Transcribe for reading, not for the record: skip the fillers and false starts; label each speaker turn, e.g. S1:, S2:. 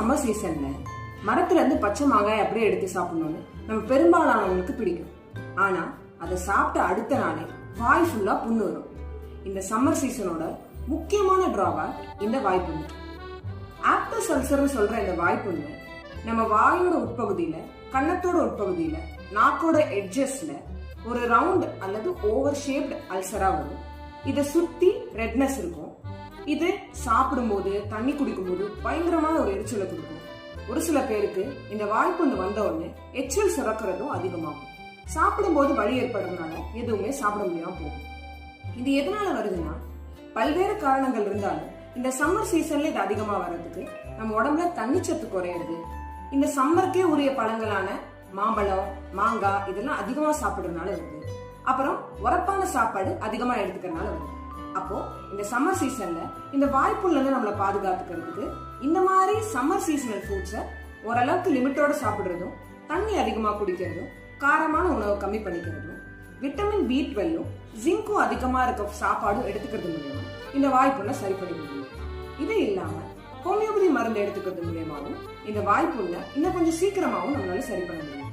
S1: Summer சீசன்ல மரத்துல இருந்து பச்சை மாங்காய் அப்படியே எடுத்து சாப்பிடணும்னு நம்ம பெரும்பாலானவங்களுக்கு பிடிக்கும். ஆனா அதை சாப்பிட்ட அடுத்த நாளே வாய் ஃபுல்லா புண்ணு வரும். இந்த சம்மர் சீசனோட முக்கியமான டிராபேக் இந்த வாய்ப்புண்ணு. ஆப்டஸ் அல்சர்னு சொல்ற இந்த வாய்ப்புண்ணு நம்ம வாயோட உட்பகுதியில, கன்னத்தோட உட்பகுதியில, நாக்கோட எட்ஜஸ்ல ஒரு ரவுண்ட் அல்லது ஓவர் ஷேப்டு அல்சரா வரும். இதை சுத்தி ரெட்னஸ் இருக்கும். இது சாப்பிடும்போது, தண்ணி குடிக்கும்போது பயங்கரமான ஒரு எரிச்சலை கொடுக்கும். ஒரு சில பேருக்கு இந்த வாய்ப்புண்ணு வந்த உடனே எச்சில் சுரக்கிறதும் அதிகமாகும். சாப்பிடும்போது வலி ஏற்படுறதுனால எதுவுமே சாப்பிட முடியாம போகும். இது எதனால வருதுன்னா, பல்வேறு காரணங்கள் இருந்தாலும் இந்த சம்மர் சீசன்ல இது அதிகமா வர்றதுக்கு நம்ம உடம்புல தண்ணிச்சத்து குறையிறது, இந்த சம்மருக்கே உரிய பழங்களான மாம்பழம், மாங்காய் இதெல்லாம் அதிகமா சாப்பிடுறதுனால வருது. அப்புறம் உரப்பான சாப்பாடு அதிகமா எடுத்துக்கிறதுனால வருது. அப்போ இந்த சம்மர் சீசன்ல இந்த வாய்ப்புள்ள நம்மளை பாதுகாத்துக்கிறதுக்கு இந்த மாதிரி சம்மர் சீசனல் ஃப்ரூட்ஸை ஓரளவுக்கு லிமிட்டோட சாப்பிடுறதும், தண்ணி அதிகமா குடிக்கிறதும், காரமான உணவை கம்மி பண்ணிக்கிறதும், விட்டமின் B12 ஜிங்கும் அதிகமா இருக்க சாப்பாடும் எடுத்துக்கிறது மூலமா இந்த வாய்ப்புள்ள சரி பண்ணிக்க முடியும். இது இல்லாம ஹோமியோபதி மருந்து எடுத்துக்கிறது மூலமாவும் இந்த வாய்ப்புள்ள இன்னும் கொஞ்சம் சீக்கிரமாவும் நம்மளால சரி பண்ண முடியும்.